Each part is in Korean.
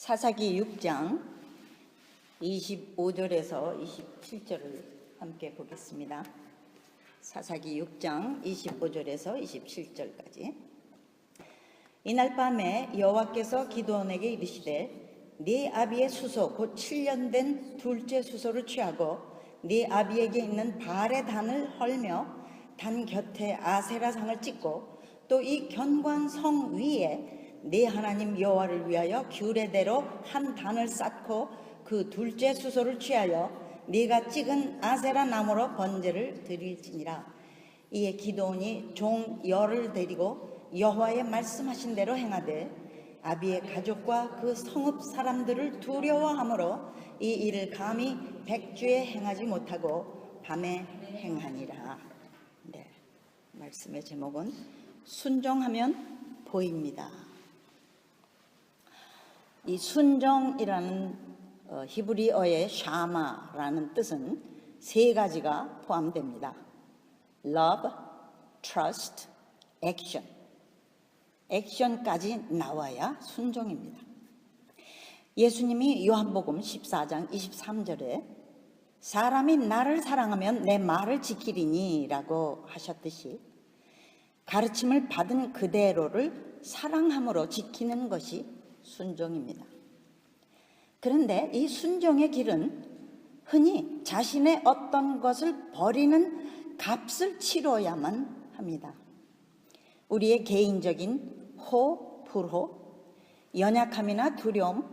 사사기 6장 25절에서 27절을 함께 보겠습니다. 사사기 6장 25절에서 27절까지. 이날 밤에 여호와께서 기드온에게 이르시되 네 아비의 수소 곧 7년 된 둘째 수소를 취하고 네 아비에게 있는 바알의 단을 헐며 단 곁에 아세라상을 찍고 또 이 견고한 성 위에 네 하나님 여호와를 위하여 규례대로 한 단을 쌓고 그 둘째 수소를 취하여 네가 찍은 아세라 나무로 번제를 드릴지니라. 이에 기드온이 종 열을 데리고 여호와의 말씀하신 대로 행하되 아비의 가족과 그 성읍 사람들을 두려워하므로 이 일을 감히 백주에 행하지 못하고 밤에 행하니라. 네, 말씀의 제목은 순종하면 보입니다. 이 순종이라는 히브리어의 샤마라는 뜻은 세 가지가 포함됩니다. Love, Trust, Action. 액션까지 나와야 순종입니다. 예수님이 요한복음 14장 23절에 사람이 나를 사랑하면 내 말을 지키리니 라고 하셨듯이 가르침을 받은 그대로를 사랑함으로 지키는 것이 순종입니다. 그런데 이 순종의 길은 흔히 자신의 어떤 것을 버리는 값을 치러야만 합니다. 우리의 개인적인 호, 불호, 연약함이나 두려움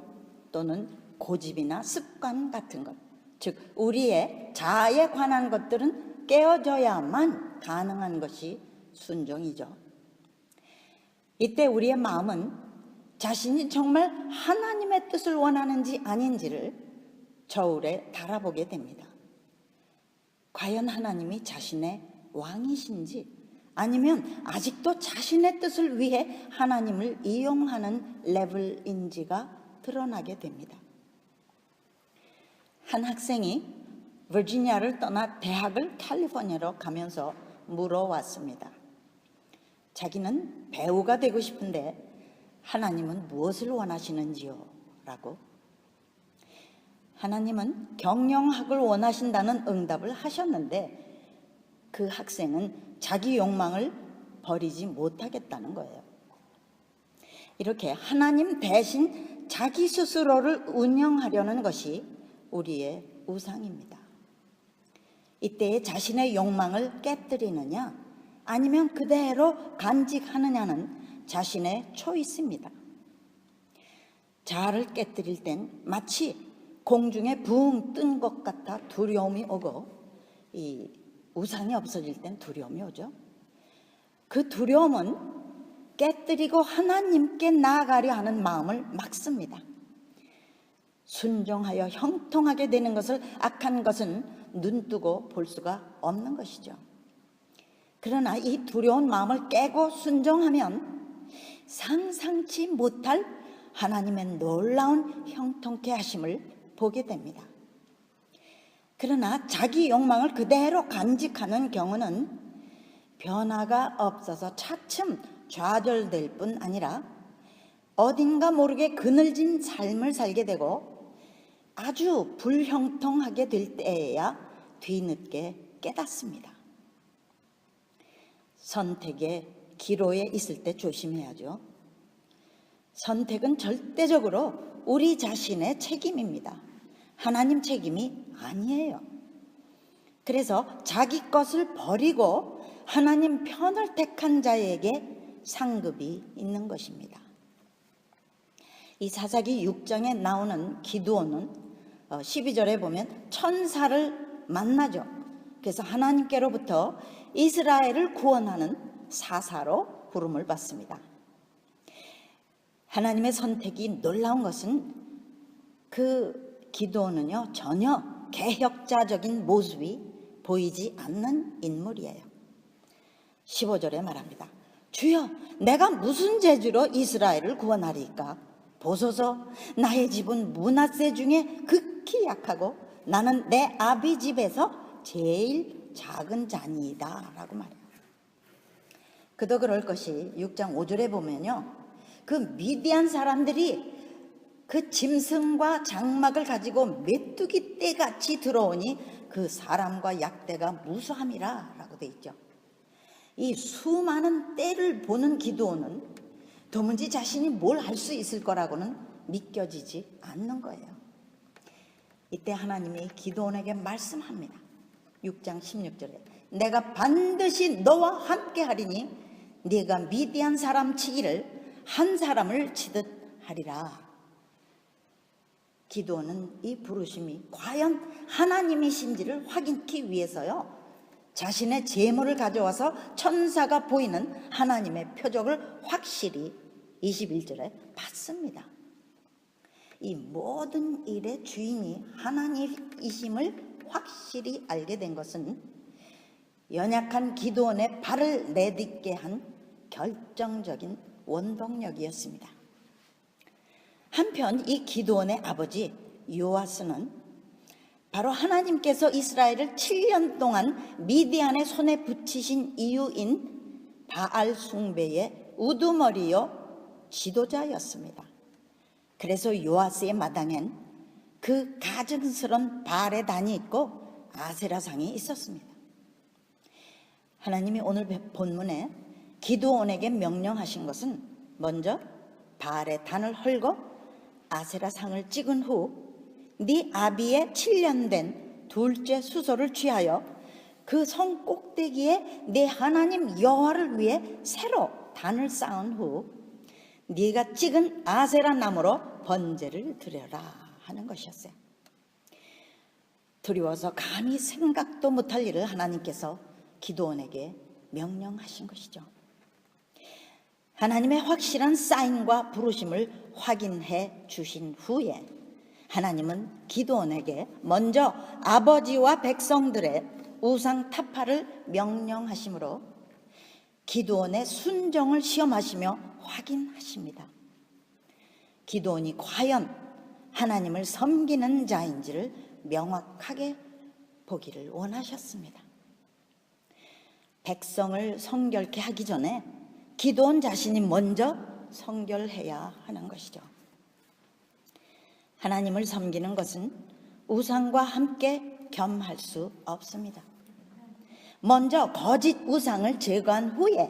또는 고집이나 습관 같은 것, 즉 우리의 자아에 관한 것들은 깨어져야만 가능한 것이 순종이죠. 이때 우리의 마음은 자신이 정말 하나님의 뜻을 원하는지 아닌지를 저울에 달아보게 됩니다. 과연 하나님이 자신의 왕이신지 아니면 아직도 자신의 뜻을 위해 하나님을 이용하는 레벨인지가 드러나게 됩니다. 한 학생이 버지니아를 떠나 대학을 캘리포니아로 가면서 물어왔습니다. 자기는 배우가 되고 싶은데 하나님은 무엇을 원하시는지요? 라고. 하나님은 경영학을 원하신다는 응답을 하셨는데 그 학생은 자기 욕망을 버리지 못하겠다는 거예요. 이렇게 하나님 대신 자기 스스로를 운영하려는 것이 우리의 우상입니다. 이때에 자신의 욕망을 깨뜨리느냐 아니면 그대로 간직하느냐는 자신의 초이스입니다. 자아를 깨뜨릴 땐 마치 공중에 붕 뜬 것 같아 두려움이 오고 이 우상이 없어질 땐 두려움이 오죠. 그 두려움은 깨뜨리고 하나님께 나아가려 하는 마음을 막습니다. 순종하여 형통하게 되는 것을 악한 것은 눈뜨고 볼 수가 없는 것이죠. 그러나 이 두려운 마음을 깨고 순종하면 상상치 못할 하나님의 놀라운 형통케 하심을 보게 됩니다. 그러나 자기 욕망을 그대로 간직하는 경우는 변화가 없어서 차츰 좌절될 뿐 아니라 어딘가 모르게 그늘진 삶을 살게 되고 아주 불형통하게 될 때에야 뒤늦게 깨닫습니다. 선택의 기로에 있을 때 조심해야죠. 선택은 절대적으로 우리 자신의 책임입니다. 하나님 책임이 아니에요. 그래서 자기 것을 버리고 하나님 편을 택한 자에게 상급이 있는 것입니다. 이 사사기 6장에 나오는 기드온은 12절에 보면 천사를 만나죠. 그래서 하나님께로부터 이스라엘을 구원하는 사사로 부름을 받습니다. 하나님의 선택이 놀라운 것은 그 기드온은요 전혀 개혁자적인 모습이 보이지 않는 인물이에요. 15절에 말합니다. 주여, 내가 무슨 재주로 이스라엘을 구원하리까? 보소서, 나의 집은 므낫세 중에 극히 약하고 나는 내 아비 집에서 제일 작은 자니이다 라고 말해요. 그도 그럴 것이 6장 5절에 보면요 그 미디안 사람들이 그 짐승과 장막을 가지고 메뚜기 떼같이 들어오니 그 사람과 약대가 무수함이라 라고 돼 있죠. 이 수많은 떼를 보는 기드온은 도무지 자신이 뭘 할 수 있을 거라고는 믿겨지지 않는 거예요. 이때 하나님이 기드온에게 말씀합니다. 6장 16절에 내가 반드시 너와 함께 하리니 네가 미디안 사람 치기를 한 사람을 치듯 하리라. 기드온은 이 부르심이 과연 하나님이신지를 확인하기 위해서요, 자신의 제물을 가져와서 천사가 보이는 하나님의 표적을 확실히 21절에 봤습니다. 이 모든 일의 주인이 하나님이심을 확실히 알게 된 것은 연약한 기드온의 발을 내딛게 한 결정적인 원동력이었습니다. 한편 이 기드온의 아버지 요아스는 바로 하나님께서 이스라엘을 7년 동안 미디안의 손에 붙이신 이유인 바알 숭배의 우두머리요 지도자였습니다. 그래서 요아스의 마당엔 그 가증스러운 바알의 단이 있고 아세라상이 있었습니다. 하나님이 오늘 본문에 기드온에게 명령하신 것은 먼저 바알의 단을 헐고 아세라상을 찍은 후 네 아비의 7년 된 둘째 수소를 취하여 그 성 꼭대기에 네 하나님 여호와를 위해 새로 단을 쌓은 후 네가 찍은 아세라 나무로 번제를 드려라 하는 것이었어요. 두려워서 감히 생각도 못할 일을 하나님께서 기드온에게 명령하신 것이죠. 하나님의 확실한 사인과 부르심을 확인해 주신 후에 하나님은 기드온에게 먼저 아버지와 백성들의 우상 타파를 명령하시므로 기드온의 순종을 시험하시며 확인하십니다. 기드온이 과연 하나님을 섬기는 자인지를 명확하게 보기를 원하셨습니다. 백성을 성결케 하기 전에 기드온 자신이 먼저 성결해야 하는 것이죠. 하나님을 섬기는 것은 우상과 함께 겸할 수 없습니다. 먼저 거짓 우상을 제거한 후에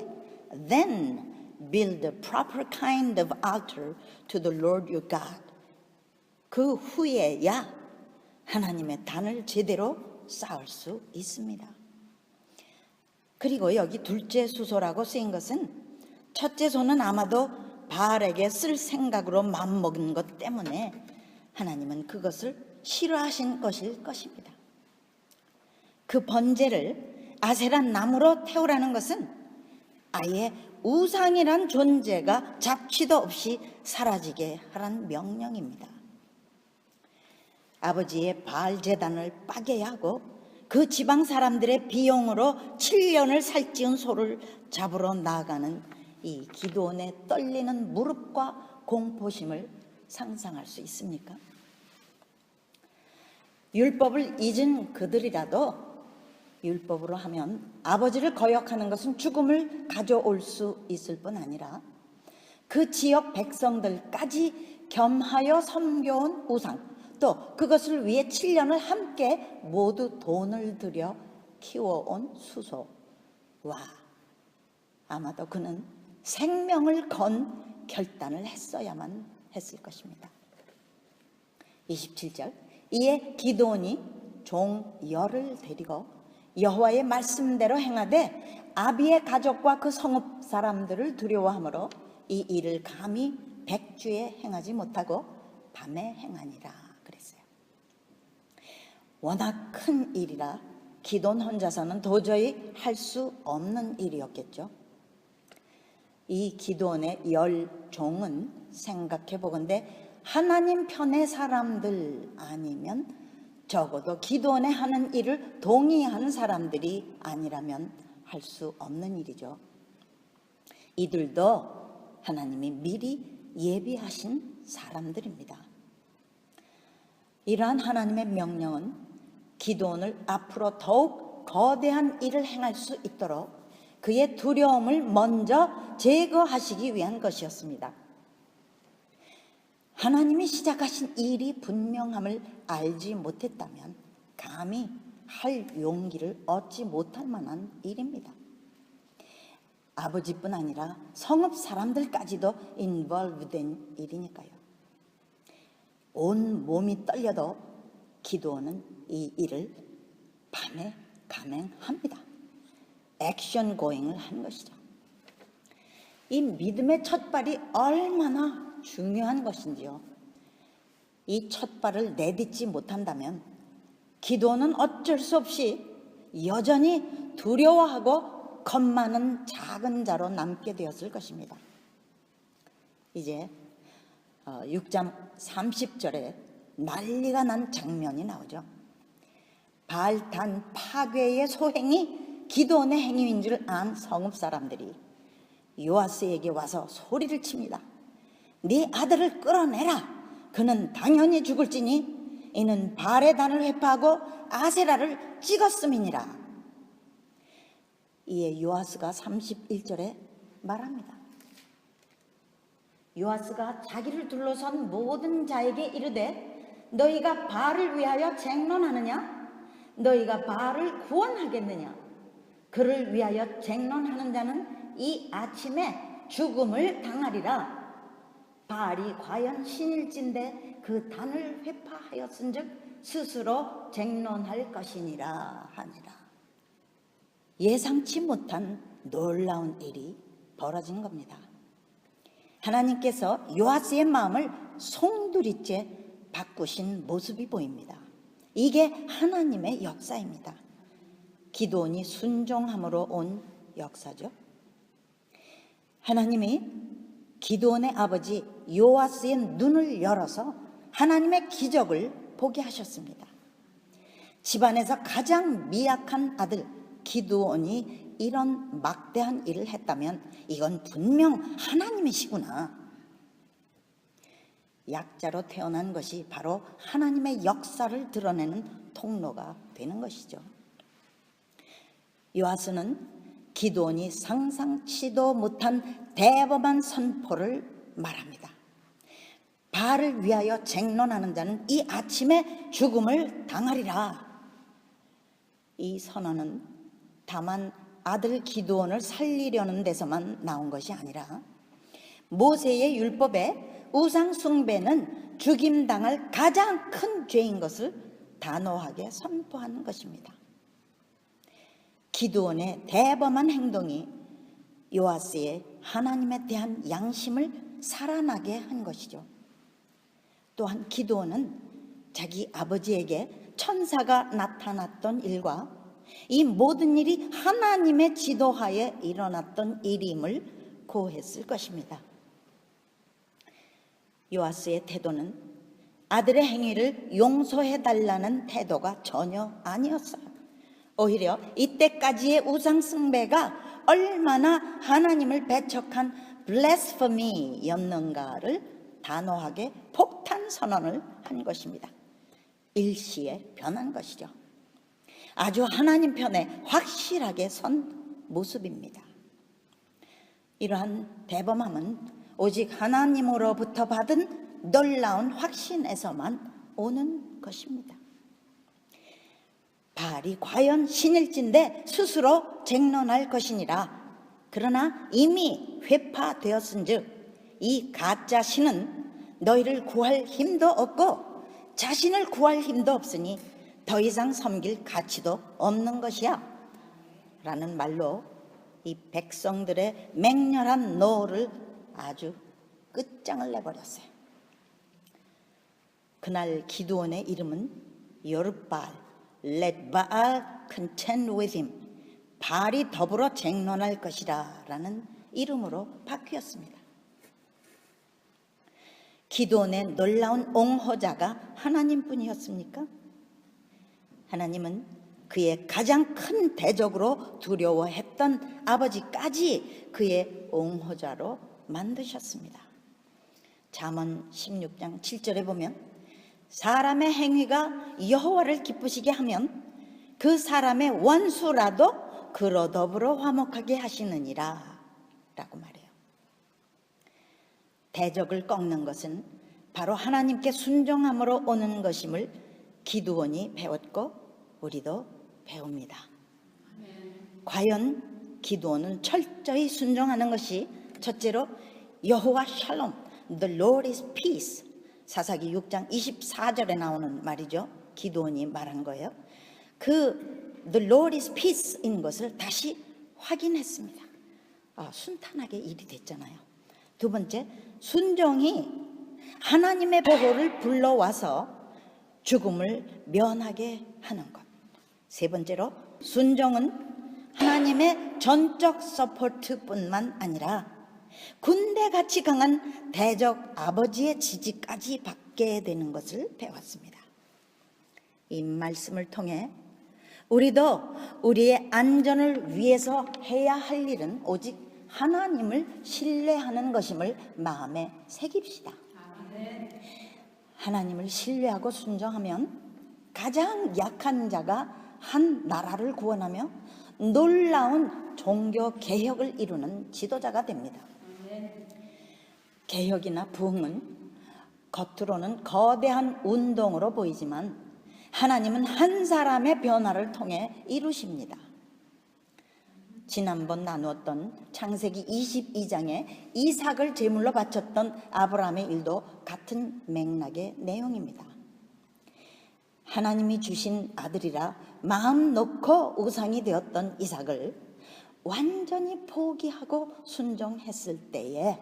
then build the proper kind of altar to the Lord your God. 그 후에야 하나님의 단을 제대로 쌓을 수 있습니다. 그리고 여기 둘째 수소라고 쓰인 것은 첫째 소는 아마도 바알에게 쓸 생각으로 마음먹은 것 때문에 하나님은 그것을 싫어하신 것일 것입니다. 그 번제를 아세라 나무로 태우라는 것은 아예 우상이란 존재가 잡취도 없이 사라지게 하라는 명령입니다. 아버지의 바알 제단을 빠게 하고 그 지방 사람들의 비용으로 7년을 살찌운 소를 잡으러 나아가는 이 기드온의 떨리는 무릎과 공포심을 상상할 수 있습니까? 율법을 잊은 그들이라도 율법으로 하면 아버지를 거역하는 것은 죽음을 가져올 수 있을 뿐 아니라 그 지역 백성들까지 겸하여 섬겨온 우상, 또 그것을 위해 7년을 함께 모두 돈을 들여 키워온 수소와 아마도 그는 생명을 건 결단을 했어야만 했을 것입니다. 27절 이에 기드온이 종 열을 데리고 여호와의 말씀대로 행하되 아비의 가족과 그 성읍 사람들을 두려워하므로 이 일을 감히 백주에 행하지 못하고 밤에 행하니라 그랬어요. 워낙 큰 일이라 기드온 혼자서는 도저히 할 수 없는 일이었겠죠. 이 기드온의 열 종은 생각해 보건대 하나님 편의 사람들 아니면 적어도 기드온의 하는 일을 동의하는 사람들이 아니라면 할 수 없는 일이죠. 이들도 하나님이 미리 예비하신 사람들입니다. 이러한 하나님의 명령은 기드온을 앞으로 더욱 거대한 일을 행할 수 있도록 그의 두려움을 먼저 제거하시기 위한 것이었습니다. 하나님이 시작하신 일이 분명함을 알지 못했다면 감히 할 용기를 얻지 못할 만한 일입니다. 아버지뿐 아니라 성읍 사람들까지도 인볼브된 일이니까요. 온 몸이 떨려도 기드온은 이 일을 밤에 감행합니다. 액션 고잉을 한 것이죠. 이 믿음의 첫 발이 얼마나 중요한 것인지요. 이 첫 발을 내딛지 못한다면 기드온은 어쩔 수 없이 여전히 두려워하고 겁 많은 작은 자로 남게 되었을 것입니다. 이제 6장 30절에 난리가 난 장면이 나오죠. 바알단 파괴의 소행이 기드온의 행위인 줄 안 성읍 사람들이 요아스에게 와서 소리를 칩니다. 네 아들을 끌어내라. 그는 당연히 죽을지니 이는 바알의 단을 회파하고 아세라를 찍었음이니라. 이에 요아스가 31절에 말합니다. 요아스가 자기를 둘러선 모든 자에게 이르되 너희가 바알을 위하여 쟁론하느냐? 너희가 바알을 구원하겠느냐? 그를 위하여 쟁론하는 자는 이 아침에 죽음을 당하리라. 바알이 과연 신일진데 그 단을 회파하였은즉 스스로 쟁론할 것이니라 하니라. 예상치 못한 놀라운 일이 벌어진 겁니다. 하나님께서 요아스의 마음을 송두리째 바꾸신 모습이 보입니다. 이게 하나님의 역사입니다. 기드온이 순종함으로 온 역사죠. 하나님이 기드온의 아버지 요아스의 눈을 열어서 하나님의 기적을 보게 하셨습니다. 집안에서 가장 미약한 아들 기드온이 이런 막대한 일을 했다면 이건 분명 하나님이시구나. 약자로 태어난 것이 바로 하나님의 역사를 드러내는 통로가 되는 것이죠. 요아스는 기드온이 상상치도 못한 대범한 선포를 말합니다. 바알을 위하여 쟁론하는 자는 이 아침에 죽음을 당하리라. 이 선언은 다만 아들 기드온을 살리려는 데서만 나온 것이 아니라 모세의 율법에 우상 숭배는 죽임당할 가장 큰 죄인 것을 단호하게 선포한 것입니다. 기드온의 대범한 행동이 요아스의 하나님에 대한 양심을 살아나게 한 것이죠. 또한 기드온은 자기 아버지에게 천사가 나타났던 일과 이 모든 일이 하나님의 지도하에 일어났던 일임을 고했을 것입니다. 요아스의 태도는 아들의 행위를 용서해달라는 태도가 전혀 아니었어요. 오히려 이때까지의 우상숭배가 얼마나 하나님을 배척한 블래스퍼미였는가를 단호하게 폭탄 선언을 한 것입니다. 일시에 변한 것이죠. 아주 하나님 편에 확실하게 선 모습입니다. 이러한 대범함은 오직 하나님으로부터 받은 놀라운 확신에서만 오는 것입니다. 바알이 과연 신일진데 스스로 쟁론할 것이니라. 그러나 이미 회파되었은즉 이 가짜 신은 너희를 구할 힘도 없고 자신을 구할 힘도 없으니 더 이상 섬길 가치도 없는 것이야 라는 말로 이 백성들의 맹렬한 노를 아주 끝장을 내버렸어요. 그날 기드온의 이름은 여룻바알, Let Baal contend with him, 바알이 더불어 쟁론할 것이라 라는 이름으로 바뀌었습니다. 기드온의 놀라운 옹호자가 하나님뿐이었습니까? 하나님은 그의 가장 큰 대적으로 두려워했던 아버지까지 그의 옹호자로 만드셨습니다. 잠언 16장 7절에 보면 사람의 행위가 여호와를 기쁘시게 하면 그 사람의 원수라도 그로 더불어 화목하게 하시느니라 라고 말해요. 대적을 꺾는 것은 바로 하나님께 순종함으로 오는 것임을 기드온이 배웠고 우리도 배웁니다. 과연 기드온은 철저히 순종하는 것이 첫째로 여호와 샬롬, The Lord is peace, 사사기 6장 24절에 나오는 말이죠. 기드온이 말한 거예요. 그 The Lord is peace인 것을 다시 확인했습니다. 순탄하게 일이 됐잖아요. 두 번째, 순종이 하나님의 보호를 불러와서 죽음을 면하게 하는 것. 세 번째로, 순종은 하나님의 전적 서포트뿐만 아니라 군대같이 강한 대적 아버지의 지지까지 받게 되는 것을 배웠습니다. 이 말씀을 통해 우리도 우리의 안전을 위해서 해야 할 일은 오직 하나님을 신뢰하는 것임을 마음에 새깁시다. 하나님을 신뢰하고 순종하면 가장 약한 자가 한 나라를 구원하며 놀라운 종교 개혁을 이루는 지도자가 됩니다. 개혁이나 부흥은 겉으로는 거대한 운동으로 보이지만 하나님은 한 사람의 변화를 통해 이루십니다. 지난번 나누었던 창세기 22장에 이삭을 제물로 바쳤던 아브라함의 일도 같은 맥락의 내용입니다. 하나님이 주신 아들이라 마음 놓고 우상이 되었던 이삭을 완전히 포기하고 순종했을 때에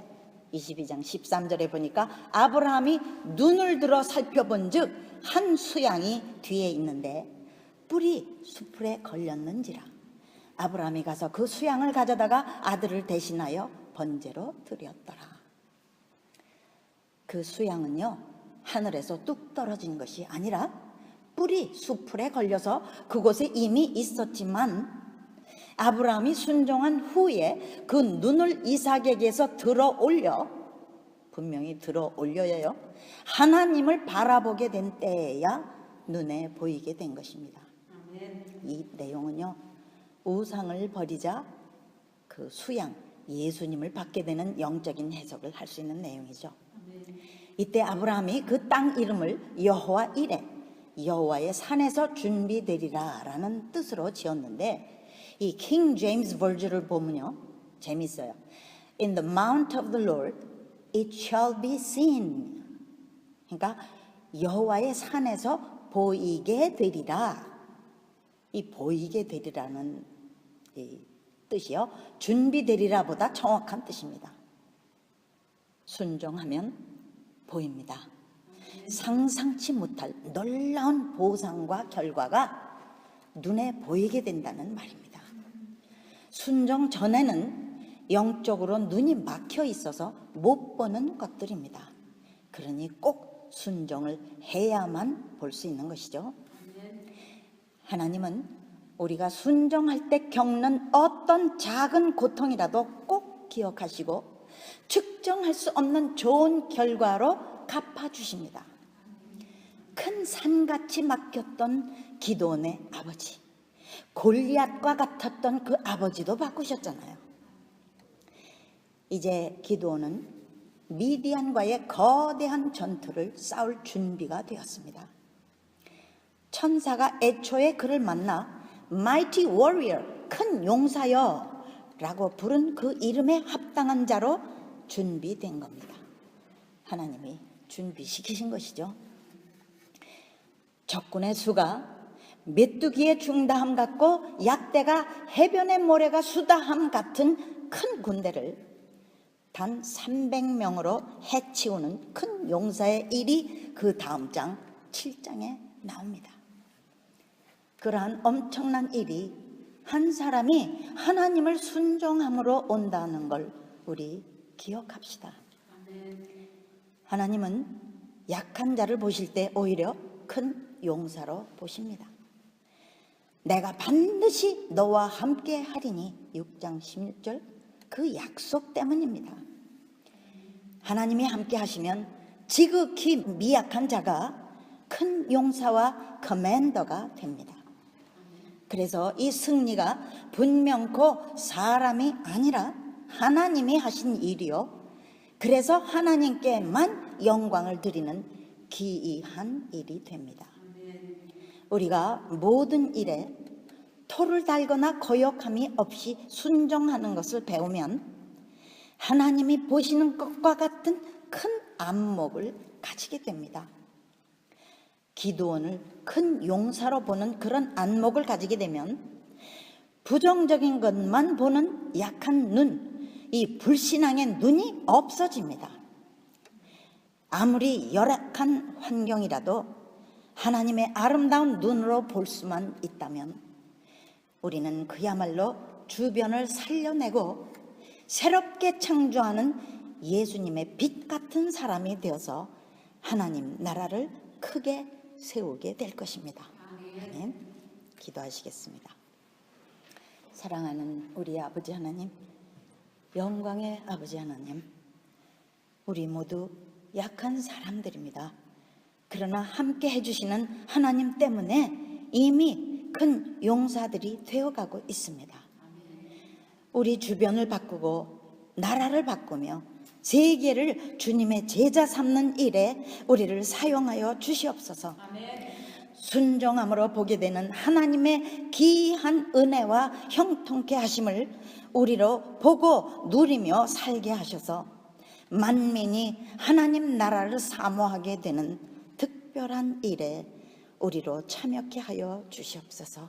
22장 13절에 보니까 아브라함이 눈을 들어 살펴본 즉 한 수양이 뒤에 있는데 뿔이 수풀에 걸렸는지라 아브라함이 가서 그 수양을 가져다가 아들을 대신하여 번제로 드렸더라. 그 수양은요, 하늘에서 뚝 떨어진 것이 아니라 뿔이 수풀에 걸려서 그곳에 이미 있었지만 아브라함이 순종한 후에 그 눈을 이삭에게서 들어 올려, 분명히 들어 올려야 해요, 하나님을 바라보게 된 때에야 눈에 보이게 된 것입니다. 이 내용은요, 우상을 버리자 그 수양, 예수님을 받게 되는 영적인 해석을 할 수 있는 내용이죠. 이때 아브라함이 그 땅 이름을 여호와 이레, 여호와의 산에서 준비되리라 라는 뜻으로 지었는데, 이 킹 제임스 버전을 보면요 재밌어요. In the mount of the Lord it shall be seen. 그러니까 여호와의 산에서 보이게 되리라. 이 보이게 되리라는 이 뜻이요, 준비되리라 보다 정확한 뜻입니다. 순종하면 보입니다. 상상치 못할 놀라운 보상과 결과가 눈에 보이게 된다는 말입니다. 순종 전에는 영적으로 눈이 막혀 있어서 못 보는 것들입니다. 그러니 꼭 순종을 해야만 볼 수 있는 것이죠. 하나님은 우리가 순종할 때 겪는 어떤 작은 고통이라도 꼭 기억하시고 측정할 수 없는 좋은 결과로 갚아주십니다. 큰 산같이 막혔던 기드온의 아버지, 골리앗과 같았던 그 아버지도 바꾸셨잖아요. 이제 기드온은 미디안과의 거대한 전투를 싸울 준비가 되었습니다. 천사가 애초에 그를 만나 Mighty Warrior, 큰 용사여 라고 부른 그 이름에 합당한 자로 준비된 겁니다. 하나님이 준비시키신 것이죠. 적군의 수가 메뚜기의 중다함 같고 약대가 해변의 모래가 수다함 같은 큰 군대를 단 300명으로 해치우는 큰 용사의 일이 그 다음 장 7장에 나옵니다. 그러한 엄청난 일이 한 사람이 하나님을 순종함으로 온다는 걸 우리 기억합시다. 하나님은 약한 자를 보실 때 오히려 큰 용사로 보십니다. 내가 반드시 너와 함께 하리니 6장 16절, 그 약속 때문입니다. 하나님이 함께 하시면 지극히 미약한 자가 큰 용사와 커맨더가 됩니다. 그래서 이 승리가 분명코 사람이 아니라 하나님이 하신 일이요, 그래서 하나님께만 영광을 드리는 기이한 일이 됩니다. 우리가 모든 일에 토를 달거나 거역함이 없이 순종하는 것을 배우면 하나님이 보시는 것과 같은 큰 안목을 가지게 됩니다. 기드온을 큰 용사로 보는 그런 안목을 가지게 되면 부정적인 것만 보는 약한 눈, 이 불신앙의 눈이 없어집니다. 아무리 열악한 환경이라도 하나님의 아름다운 눈으로 볼 수만 있다면 우리는 그야말로 주변을 살려내고 새롭게 창조하는 예수님의 빛 같은 사람이 되어서 하나님 나라를 크게 세우게 될 것입니다. 아멘. 기도하시겠습니다. 사랑하는 우리 아버지 하나님, 영광의 아버지 하나님, 우리 모두 약한 사람들입니다. 그러나 함께 해주시는 하나님 때문에 이미 큰 용사들이 되어가고 있습니다. 우리 주변을 바꾸고 나라를 바꾸며 세계를 주님의 제자 삼는 일에 우리를 사용하여 주시옵소서. 순종함으로 보게 되는 하나님의 기이한 은혜와 형통케 하심을 우리로 보고 누리며 살게 하셔서 만민이 하나님 나라를 사모하게 되는 특별한 일에 우리로 참여케 하여 주시옵소서.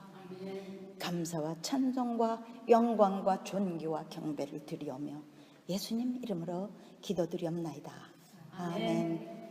감사와 찬송과 영광과 존귀와 경배를 드리오며 예수님 이름으로 기도드리옵나이다. 아멘.